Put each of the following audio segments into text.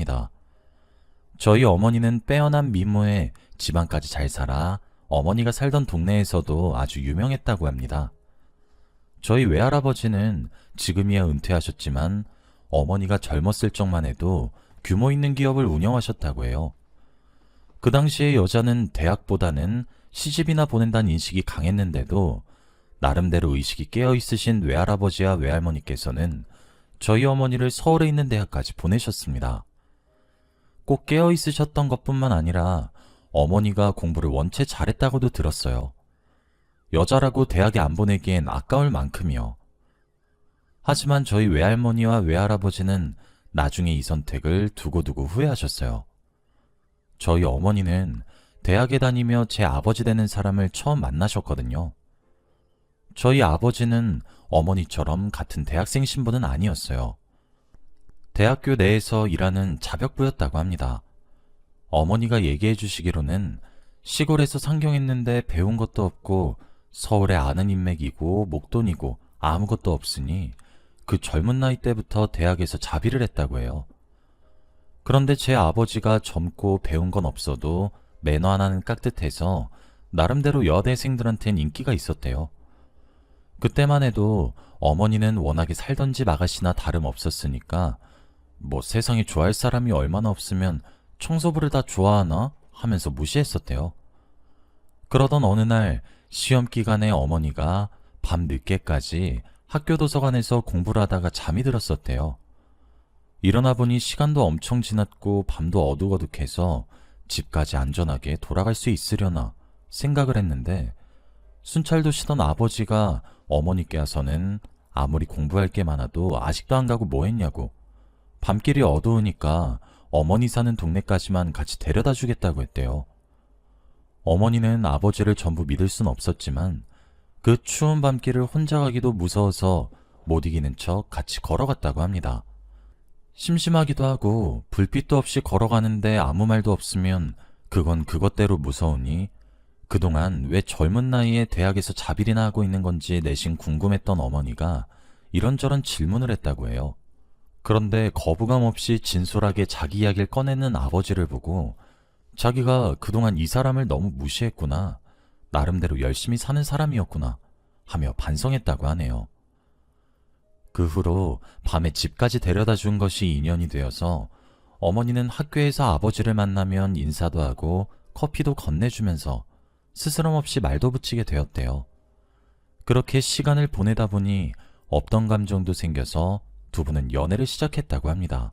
합니다. 저희 어머니는 빼어난 미모에 집안까지 잘 살아 어머니가 살던 동네에서도 아주 유명했다고 합니다. 저희 외할아버지는 지금이야 은퇴하셨지만 어머니가 젊었을 적만 해도 규모 있는 기업을 운영하셨다고 해요. 그 당시에 여자는 대학보다는 시집이나 보낸다는 인식이 강했는데도 나름대로 의식이 깨어있으신 외할아버지와 외할머니께서는 저희 어머니를 서울에 있는 대학까지 보내셨습니다. 꼭 깨어있으셨던 것뿐만 아니라 어머니가 공부를 원체 잘했다고도 들었어요. 여자라고 대학에 안 보내기엔 아까울 만큼이요. 하지만 저희 외할머니와 외할아버지는 나중에 이 선택을 두고두고 후회하셨어요. 저희 어머니는 대학에 다니며 제 아버지 되는 사람을 처음 만나셨거든요. 저희 아버지는 어머니처럼 같은 대학생 신분은 아니었어요. 대학교 내에서 일하는 자벽부였다고 합니다. 어머니가 얘기해 주시기로는 시골에서 상경했는데 배운 것도 없고 서울에 아는 인맥이고 목돈이고 아무것도 없으니 그 젊은 나이 때부터 대학에서 자비를 했다고 해요. 그런데 제 아버지가 젊고 배운 건 없어도 매너 하나는 깍듯해서 나름대로 여대생들한텐 인기가 있었대요. 그때만 해도 어머니는 워낙에 살던 집 아가씨나 다름없었으니까 뭐 세상에 좋아할 사람이 얼마나 없으면 청소부를 다 좋아하나 하면서 무시했었대요. 그러던 어느 날 시험 기간에 어머니가 밤 늦게까지 학교 도서관에서 공부를 하다가 잠이 들었었대요. 일어나 보니 시간도 엄청 지났고 밤도 어둑어둑해서 집까지 안전하게 돌아갈 수 있으려나 생각을 했는데 순찰도 쉬던 아버지가 어머니께 와서는 아무리 공부할 게 많아도 아직도 안 가고 뭐 했냐고 밤길이 어두우니까 어머니 사는 동네까지만 같이 데려다 주겠다고 했대요. 어머니는 아버지를 전부 믿을 순 없었지만 그 추운 밤길을 혼자 가기도 무서워서 못 이기는 척 같이 걸어갔다고 합니다. 심심하기도 하고 불빛도 없이 걸어가는데 아무 말도 없으면 그건 그것대로 무서우니 그동안 왜 젊은 나이에 대학에서 자빌이나 하고 있는 건지 내심 궁금했던 어머니가 이런저런 질문을 했다고 해요. 그런데 거부감 없이 진솔하게 자기 이야기를 꺼내는 아버지를 보고 자기가 그동안 이 사람을 너무 무시했구나, 나름대로 열심히 사는 사람이었구나 하며 반성했다고 하네요. 그 후로 밤에 집까지 데려다 준 것이 인연이 되어서 어머니는 학교에서 아버지를 만나면 인사도 하고 커피도 건네주면서 스스럼 없이 말도 붙이게 되었대요. 그렇게 시간을 보내다 보니 없던 감정도 생겨서 두 분은 연애를 시작했다고 합니다.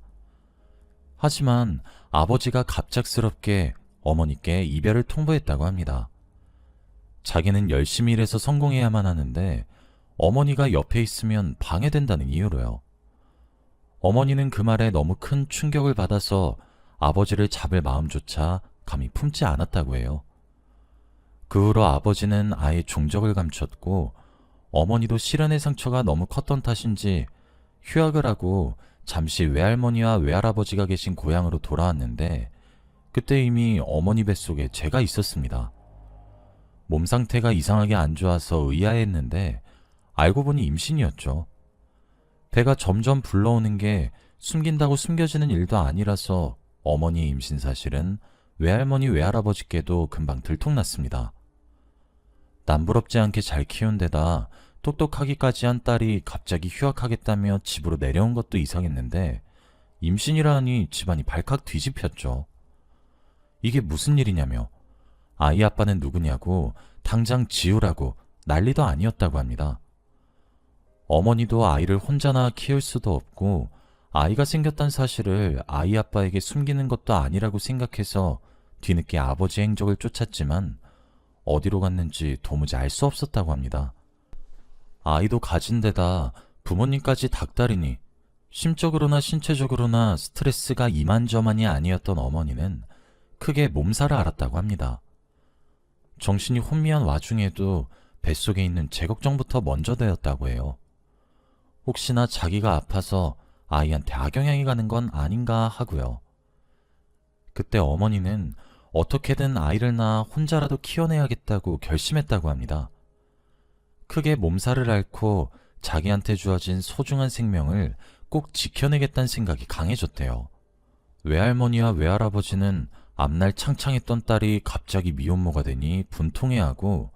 하지만 아버지가 갑작스럽게 어머니께 이별을 통보했다고 합니다. 자기는 열심히 일해서 성공해야만 하는데 어머니가 옆에 있으면 방해된다는 이유로요. 어머니는 그 말에 너무 큰 충격을 받아서 아버지를 잡을 마음조차 감히 품지 않았다고 해요. 그 후로 아버지는 아예 종적을 감췄고 어머니도 실연의 상처가 너무 컸던 탓인지 휴학을 하고 잠시 외할머니와 외할아버지가 계신 고향으로 돌아왔는데 그때 이미 어머니 뱃속에 제가 있었습니다. 몸 상태가 이상하게 안 좋아서 의아했는데 알고 보니 임신이었죠. 배가 점점 불러오는 게 숨긴다고 숨겨지는 일도 아니라서 어머니의 임신 사실은 외할머니 외할아버지께도 금방 들통났습니다. 남부럽지 않게 잘 키운 데다 똑똑하기까지 한 딸이 갑자기 휴학하겠다며 집으로 내려온 것도 이상했는데 임신이라니 집안이 발칵 뒤집혔죠. 이게 무슨 일이냐며 아이 아빠는 누구냐고 당장 지우라고 난리도 아니었다고 합니다. 어머니도 아이를 혼자나 키울 수도 없고 아이가 생겼다는 사실을 아이 아빠에게 숨기는 것도 아니라고 생각해서 뒤늦게 아버지 행적을 쫓았지만 어디로 갔는지 도무지 알 수 없었다고 합니다. 아이도 가진 데다 부모님까지 닥달이니 심적으로나 신체적으로나 스트레스가 이만저만이 아니었던 어머니는 크게 몸살을 앓았다고 합니다. 정신이 혼미한 와중에도 뱃속에 있는 제 걱정부터 먼저 되었다고 해요. 혹시나 자기가 아파서 아이한테 악영향이 가는 건 아닌가 하고요. 그때 어머니는 어떻게든 아이를 낳아 혼자라도 키워내야겠다고 결심했다고 합니다. 크게 몸살을 앓고 자기한테 주어진 소중한 생명을 꼭 지켜내겠다는 생각이 강해졌대요. 외할머니와 외할아버지는 앞날 창창했던 딸이 갑자기 미혼모가 되니 분통해하고,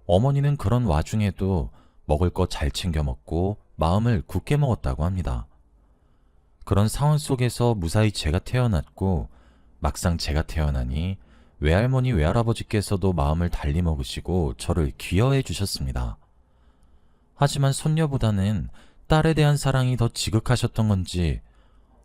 어머니는 그런 와중에도 먹을 거 잘 챙겨 먹고 마음을 굳게 먹었다고 합니다. 그런 상황 속에서 무사히 제가 태어났고, 막상 제가 태어나니 외할머니 외할아버지께서도 마음을 달리 먹으시고 저를 귀여해 주셨습니다. 하지만 손녀보다는 딸에 대한 사랑이 더 지극하셨던 건지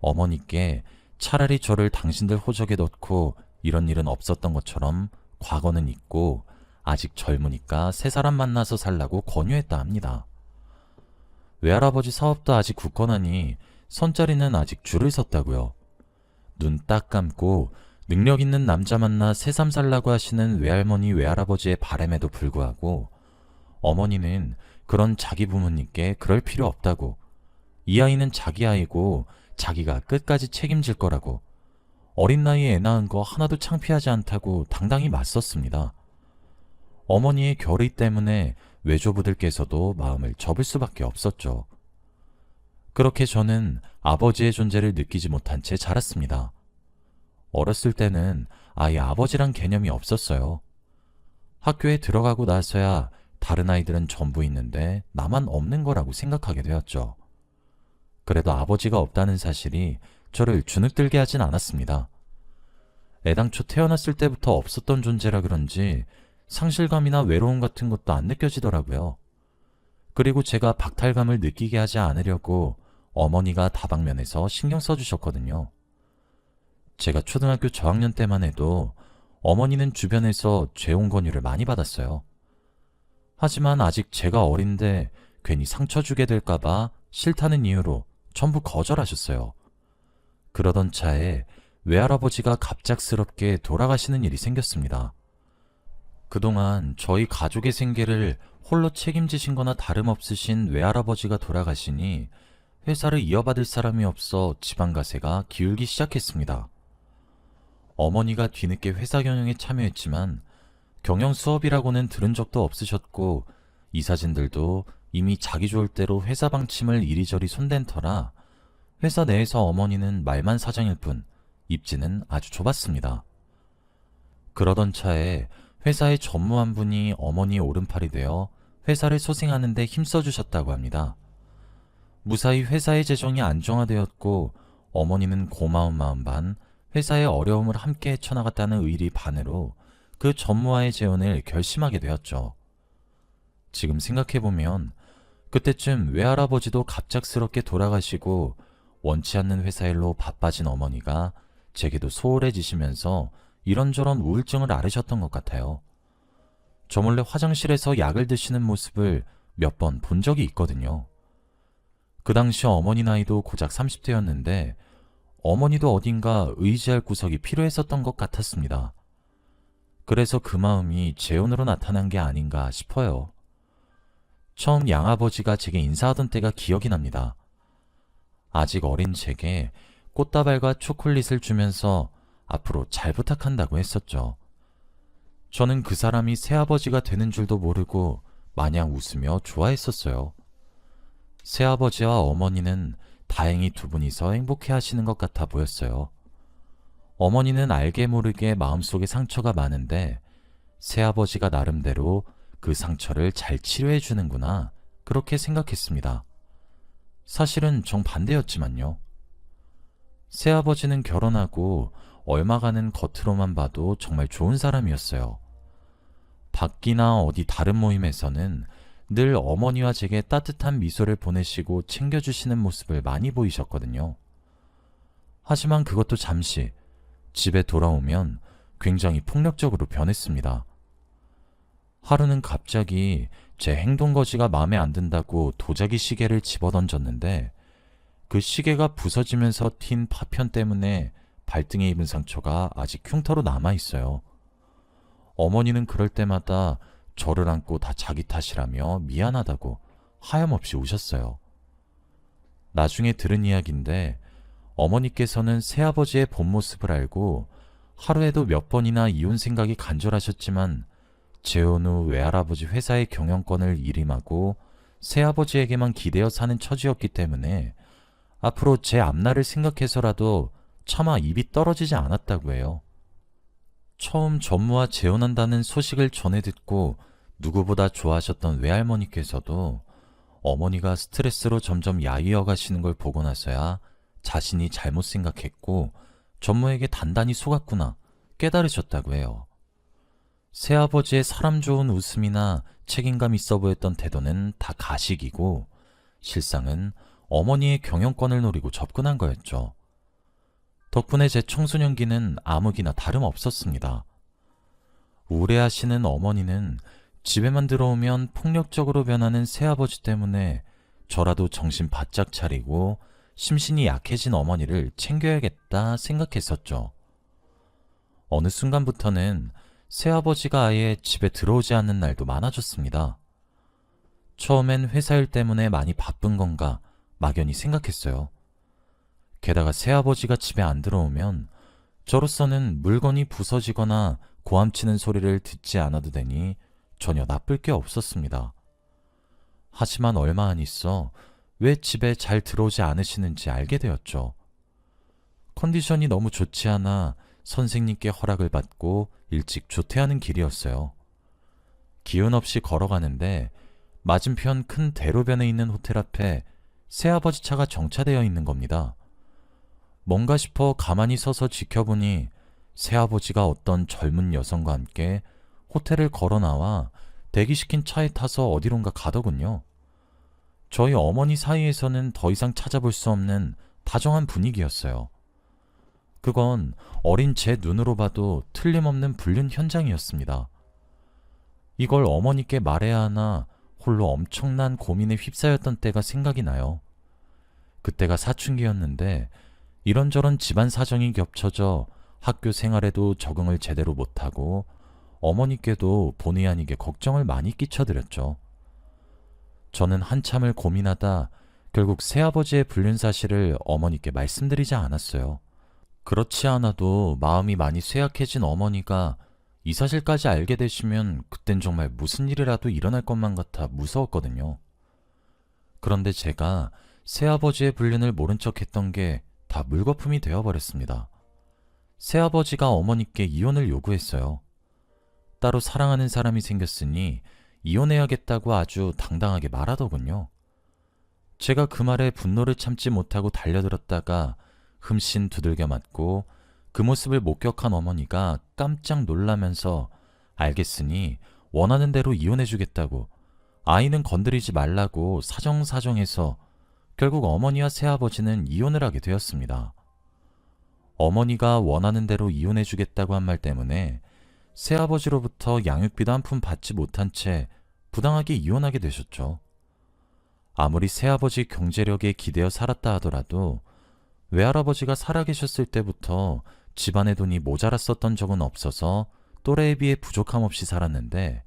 어머니께 차라리 저를 당신들 호적에 넣고 이런 일은 없었던 것처럼 과거는 있고 아직 젊으니까 새 사람 만나서 살라고 권유했다 합니다. 외할아버지 사업도 아직 굳건하니 선자리는 아직 줄을 섰다고요. 눈 딱 감고 능력 있는 남자 만나 새삼 살라고 하시는 외할머니 외할아버지의 바람에도 불구하고 어머니는 그런 자기 부모님께 그럴 필요 없다고, 이 아이는 자기 아이고 자기가 끝까지 책임질 거라고, 어린 나이에 애 낳은 거 하나도 창피하지 않다고 당당히 맞섰습니다. 어머니의 결의 때문에 외조부들께서도 마음을 접을 수밖에 없었죠. 그렇게 저는 아버지의 존재를 느끼지 못한 채 자랐습니다. 어렸을 때는 아예 아버지란 개념이 없었어요. 학교에 들어가고 나서야 다른 아이들은 전부 있는데 나만 없는 거라고 생각하게 되었죠. 그래도 아버지가 없다는 사실이 저를 주눅들게 하진 않았습니다. 애당초 태어났을 때부터 없었던 존재라 그런지 상실감이나 외로움 같은 것도 안 느껴지더라고요. 그리고 제가 박탈감을 느끼게 하지 않으려고 어머니가 다방면에서 신경 써주셨거든요. 제가 초등학교 저학년 때만 해도 어머니는 주변에서 재혼 권유를 많이 받았어요. 하지만 아직 제가 어린데 괜히 상처 주게 될까봐 싫다는 이유로 전부 거절하셨어요. 그러던 차에 외할아버지가 갑작스럽게 돌아가시는 일이 생겼습니다. 그동안 저희 가족의 생계를 홀로 책임지신 거나 다름없으신 외할아버지가 돌아가시니 회사를 이어받을 사람이 없어 지방가세가 기울기 시작했습니다. 어머니가 뒤늦게 회사 경영에 참여했지만 경영 수업이라고는 들은 적도 없으셨고 이사진들도 이미 자기 좋을 대로 회사 방침을 이리저리 손댄 터라 회사 내에서 어머니는 말만 사장일 뿐 입지는 아주 좁았습니다. 그러던 차에 회사의 전무 한 분이 어머니의 오른팔이 되어 회사를 소생하는 데 힘써주셨다고 합니다. 무사히 회사의 재정이 안정화되었고 어머니는 고마운 마음 반, 회사의 어려움을 함께 헤쳐나갔다는 의리 반으로 그 전무와의 재혼을 결심하게 되었죠. 지금 생각해보면 그때쯤 외할아버지도 갑작스럽게 돌아가시고 원치 않는 회사 일로 바빠진 어머니가 제게도 소홀해지시면서 이런저런 우울증을 앓으셨던 것 같아요. 저 몰래 화장실에서 약을 드시는 모습을 몇 번 본 적이 있거든요. 그 당시 어머니 나이도 고작 30대였는데 어머니도 어딘가 의지할 구석이 필요했었던 것 같았습니다. 그래서 그 마음이 재혼으로 나타난 게 아닌가 싶어요. 처음 양아버지가 제게 인사하던 때가 기억이 납니다. 아직 어린 제게 꽃다발과 초콜릿을 주면서 앞으로 잘 부탁한다고 했었죠. 저는 그 사람이 새아버지가 되는 줄도 모르고 마냥 웃으며 좋아했었어요. 새아버지와 어머니는 다행히 두 분이서 행복해 하시는 것 같아 보였어요. 어머니는 알게 모르게 마음속에 상처가 많은데 새아버지가 나름대로 그 상처를 잘 치료해 주는구나 그렇게 생각했습니다. 사실은 정반대였지만요. 새아버지는 결혼하고 얼마가는 겉으로만 봐도 정말 좋은 사람이었어요. 밖이나 어디 다른 모임에서는 늘 어머니와 제게 따뜻한 미소를 보내시고 챙겨주시는 모습을 많이 보이셨거든요. 하지만 그것도 잠시, 집에 돌아오면 굉장히 폭력적으로 변했습니다. 하루는 갑자기 제 행동거지가 마음에 안 든다고 도자기 시계를 집어던졌는데 그 시계가 부서지면서 튄 파편 때문에 발등에 입은 상처가 아직 흉터로 남아있어요. 어머니는 그럴 때마다 저를 안고 다 자기 탓이라며 미안하다고 하염없이 우셨어요. 나중에 들은 이야기인데 어머니께서는 새아버지의 본 모습을 알고 하루에도 몇 번이나 이혼 생각이 간절하셨지만 재혼 후 외할아버지 회사의 경영권을 일임하고 새아버지에게만 기대어 사는 처지였기 때문에 앞으로 제 앞날을 생각해서라도 차마 입이 떨어지지 않았다고 해요. 처음 전무와 재혼한다는 소식을 전해 듣고 누구보다 좋아하셨던 외할머니께서도 어머니가 스트레스로 점점 야위어 가시는 걸 보고 나서야 자신이 잘못 생각했고 전무에게 단단히 속았구나 깨달으셨다고 해요. 새아버지의 사람 좋은 웃음이나 책임감 있어 보였던 태도는 다 가식이고 실상은 어머니의 경영권을 노리고 접근한 거였죠. 덕분에 제 청소년기는 암흑이나 다름없었습니다. 우울해하시는 어머니는 집에만 들어오면 폭력적으로 변하는 새아버지 때문에 저라도 정신 바짝 차리고 심신이 약해진 어머니를 챙겨야겠다 생각했었죠. 어느 순간부터는 새아버지가 아예 집에 들어오지 않는 날도 많아졌습니다. 처음엔 회사 일 때문에 많이 바쁜 건가 막연히 생각했어요. 게다가 새아버지가 집에 안 들어오면 저로서는 물건이 부서지거나 고함치는 소리를 듣지 않아도 되니 전혀 나쁠 게 없었습니다. 하지만 얼마 안 있어 왜 집에 잘 들어오지 않으시는지 알게 되었죠. 컨디션이 너무 좋지 않아 선생님께 허락을 받고 일찍 조퇴하는 길이었어요. 기운 없이 걸어가는데 맞은편 큰 대로변에 있는 호텔 앞에 새아버지 차가 정차되어 있는 겁니다. 뭔가 싶어 가만히 서서 지켜보니 새아버지가 어떤 젊은 여성과 함께 호텔을 걸어 나와 대기시킨 차에 타서 어디론가 가더군요. 저희 어머니 사이에서는 더 이상 찾아볼 수 없는 다정한 분위기였어요. 그건 어린 제 눈으로 봐도 틀림없는 불륜 현장이었습니다. 이걸 어머니께 말해야 하나 홀로 엄청난 고민에 휩싸였던 때가 생각이 나요. 그때가 사춘기였는데 이런저런 집안 사정이 겹쳐져 학교 생활에도 적응을 제대로 못하고 어머니께도 본의 아니게 걱정을 많이 끼쳐드렸죠. 저는 한참을 고민하다 결국 새아버지의 불륜 사실을 어머니께 말씀드리지 않았어요. 그렇지 않아도 마음이 많이 쇠약해진 어머니가 이 사실까지 알게 되시면 그땐 정말 무슨 일이라도 일어날 것만 같아 무서웠거든요. 그런데 제가 새아버지의 불륜을 모른 척 했던 게 다 물거품이 되어버렸습니다. 새아버지가 어머니께 이혼을 요구했어요. 따로 사랑하는 사람이 생겼으니 이혼해야겠다고 아주 당당하게 말하더군요. 제가 그 말에 분노를 참지 못하고 달려들었다가 흠씬 두들겨 맞고 그 모습을 목격한 어머니가 깜짝 놀라면서 알겠으니 원하는 대로 이혼해주겠다고 아이는 건드리지 말라고 사정사정해서 결국 어머니와 새아버지는 이혼을 하게 되었습니다. 어머니가 원하는 대로 이혼해주겠다고 한 말 때문에 새아버지로부터 양육비도 한 푼 받지 못한 채 부당하게 이혼하게 되셨죠. 아무리 새아버지 경제력에 기대어 살았다 하더라도 외할아버지가 살아계셨을 때부터 집안의 돈이 모자랐었던 적은 없어서 또래에 비해 부족함 없이 살았는데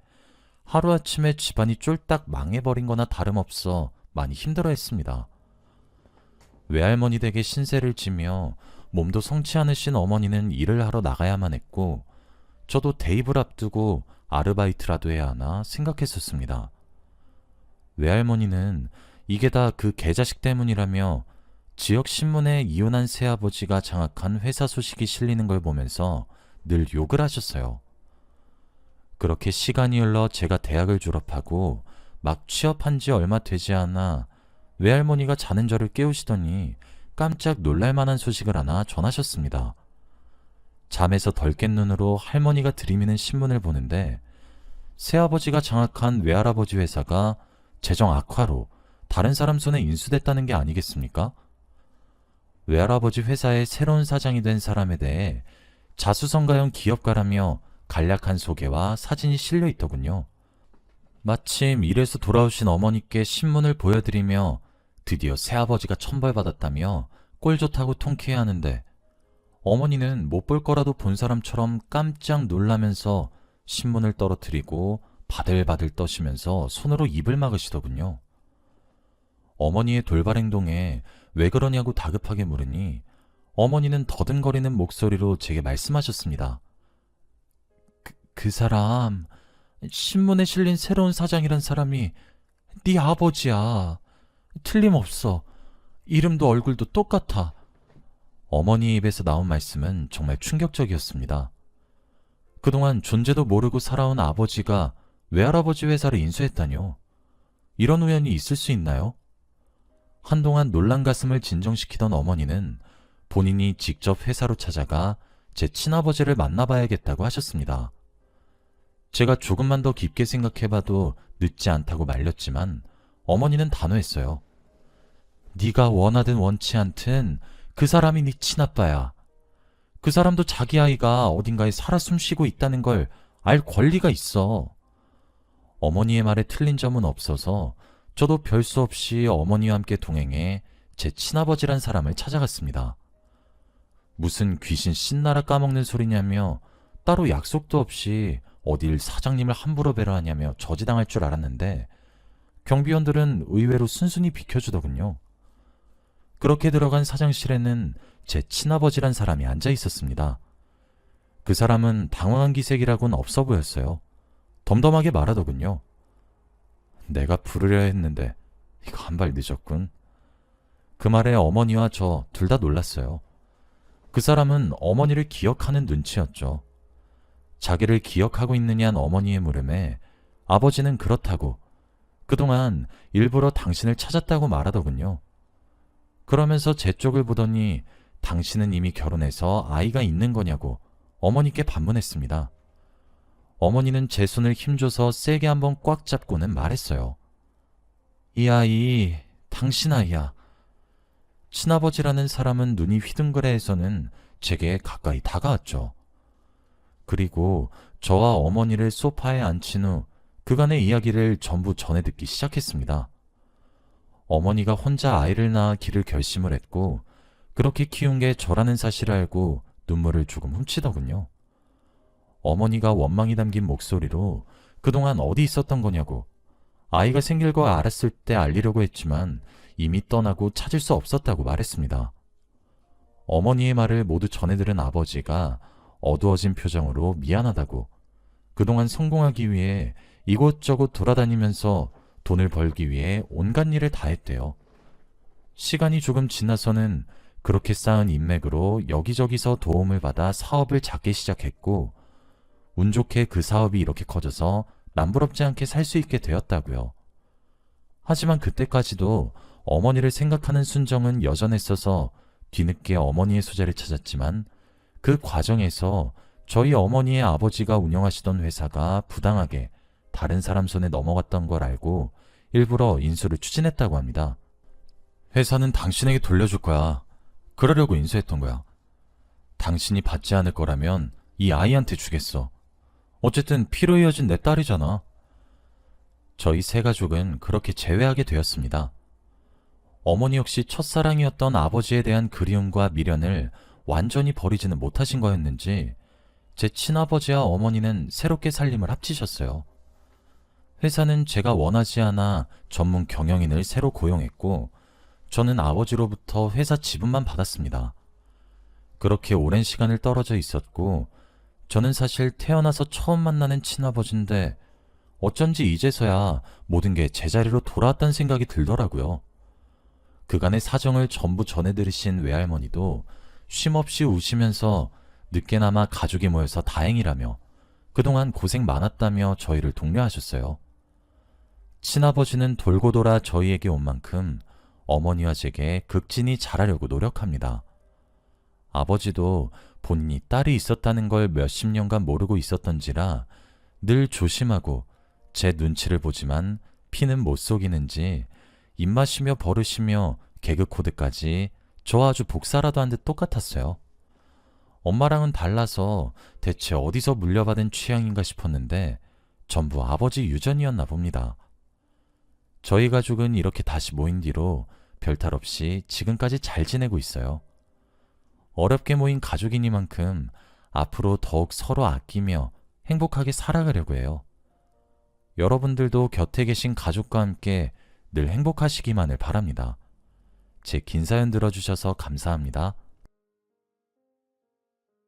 하루아침에 집안이 쫄딱 망해버린 거나 다름없어 많이 힘들어했습니다. 외할머니 댁에 신세를 지며 몸도 성치 않으신 어머니는 일을 하러 나가야만 했고 저도 대입을 앞두고 아르바이트라도 해야 하나 생각했었습니다. 외할머니는 이게 다 그 개자식 때문이라며 지역 신문에 이혼한 새아버지가 장악한 회사 소식이 실리는 걸 보면서 늘 욕을 하셨어요. 그렇게 시간이 흘러 제가 대학을 졸업하고 막 취업한 지 얼마 되지 않아 외할머니가 자는 저를 깨우시더니 깜짝 놀랄만한 소식을 하나 전하셨습니다. 잠에서 덜 깬 눈으로 할머니가 들이미는 신문을 보는데 새아버지가 장악한 외할아버지 회사가 재정 악화로 다른 사람 손에 인수됐다는 게 아니겠습니까? 외할아버지 회사의 새로운 사장이 된 사람에 대해 자수성가형 기업가라며 간략한 소개와 사진이 실려 있더군요. 마침 일에서 돌아오신 어머니께 신문을 보여드리며 드디어 새아버지가 천벌받았다며 꼴 좋다고 통쾌해하는데 어머니는 못 볼 거라도 본 사람처럼 깜짝 놀라면서 신문을 떨어뜨리고 바들바들 떠시면서 손으로 입을 막으시더군요. 어머니의 돌발 행동에 왜 그러냐고 다급하게 물으니 어머니는 더듬거리는 목소리로 제게 말씀하셨습니다. 그 사람, 신문에 실린 새로운 사장이란 사람이 네 아버지야. 틀림없어. 이름도 얼굴도 똑같아. 어머니의 입에서 나온 말씀은 정말 충격적이었습니다. 그동안 존재도 모르고 살아온 아버지가 외할아버지 회사를 인수했다뇨. 이런 우연이 있을 수 있나요? 한동안 놀란 가슴을 진정시키던 어머니는 본인이 직접 회사로 찾아가 제 친아버지를 만나봐야겠다고 하셨습니다. 제가 조금만 더 깊게 생각해봐도 늦지 않다고 말렸지만 어머니는 단호했어요. 네가 원하든 원치 않든 그 사람이 네 친아빠야. 그 사람도 자기 아이가 어딘가에 살아 숨쉬고 있다는 걸 알 권리가 있어. 어머니의 말에 틀린 점은 없어서 저도 별 수 없이 어머니와 함께 동행해 제 친아버지란 사람을 찾아갔습니다. 무슨 귀신 신나라 까먹는 소리냐며 따로 약속도 없이 어딜 사장님을 함부로 배려하냐며 저지당할 줄 알았는데 경비원들은 의외로 순순히 비켜주더군요. 그렇게 들어간 사장실에는 제 친아버지란 사람이 앉아 있었습니다. 그 사람은 당황한 기색이라고는 없어 보였어요. 덤덤하게 말하더군요. 내가 부르려 했는데 이거 한 발 늦었군. 그 말에 어머니와 저 둘 다 놀랐어요. 그 사람은 어머니를 기억하는 눈치였죠. 자기를 기억하고 있느냐는 어머니의 물음에 아버지는 그렇다고 그동안 일부러 당신을 찾았다고 말하더군요. 그러면서 제 쪽을 보더니 당신은 이미 결혼해서 아이가 있는 거냐고 어머니께 반문했습니다. 어머니는 제 손을 힘줘서 세게 한번 꽉 잡고는 말했어요. 이 아이, 당신 아이야. 친아버지라는 사람은 눈이 휘둥그레해서는 제게 가까이 다가왔죠. 그리고 저와 어머니를 소파에 앉힌 후 그간의 이야기를 전부 전해 듣기 시작했습니다. 어머니가 혼자 아이를 낳아 기를 결심을 했고 그렇게 키운 게 저라는 사실을 알고 눈물을 조금 훔치더군요. 어머니가 원망이 담긴 목소리로 그동안 어디 있었던 거냐고 아이가 생길 거 알았을 때 알리려고 했지만 이미 떠나고 찾을 수 없었다고 말했습니다. 어머니의 말을 모두 전해 들은 아버지가 어두워진 표정으로 미안하다고 그동안 성공하기 위해 이곳저곳 돌아다니면서 돈을 벌기 위해 온갖 일을 다 했대요. 시간이 조금 지나서는 그렇게 쌓은 인맥으로 여기저기서 도움을 받아 사업을 작게 시작했고 운 좋게 그 사업이 이렇게 커져서 남부럽지 않게 살 수 있게 되었다고요. 하지만 그때까지도 어머니를 생각하는 순정은 여전했어서 뒤늦게 어머니의 소재를 찾았지만 그 과정에서 저희 어머니의 아버지가 운영하시던 회사가 부당하게 다른 사람 손에 넘어갔던 걸 알고 일부러 인수를 추진했다고 합니다. 회사는 당신에게 돌려줄 거야. 그러려고 인수했던 거야. 당신이 받지 않을 거라면 이 아이한테 주겠어. 어쨌든 피로 이어진 내 딸이잖아. 저희 세 가족은 그렇게 재회하게 되었습니다. 어머니 역시 첫사랑이었던 아버지에 대한 그리움과 미련을 완전히 버리지는 못하신 거였는지 제 친아버지와 어머니는 새롭게 살림을 합치셨어요. 회사는 제가 원하지 않아 전문 경영인을 새로 고용했고 저는 아버지로부터 회사 지분만 받았습니다. 그렇게 오랜 시간을 떨어져 있었고 저는 사실 태어나서 처음 만나는 친아버지인데 어쩐지 이제서야 모든 게 제자리로 돌아왔다는 생각이 들더라고요. 그간의 사정을 전부 전해들으신 외할머니도 쉼없이 우시면서 늦게나마 가족이 모여서 다행이라며 그동안 고생 많았다며 저희를 독려하셨어요. 친아버지는 돌고 돌아 저희에게 온 만큼 어머니와 제게 극진히 잘하려고 노력합니다. 아버지도 본인이 딸이 있었다는 걸 몇십 년간 모르고 있었던지라 늘 조심하고 제 눈치를 보지만 피는 못 속이는지 입맛이며 버릇이며 개그 코드까지 저 아주 복사라도 한 듯 똑같았어요. 엄마랑은 달라서 대체 어디서 물려받은 취향인가 싶었는데 전부 아버지 유전이었나 봅니다. 저희 가족은 이렇게 다시 모인 뒤로 별탈 없이 지금까지 잘 지내고 있어요. 어렵게 모인 가족이니만큼 앞으로 더욱 서로 아끼며 행복하게 살아가려고 해요. 여러분들도 곁에 계신 가족과 함께 늘 행복하시기만을 바랍니다. 제 긴 사연 들어주셔서 감사합니다.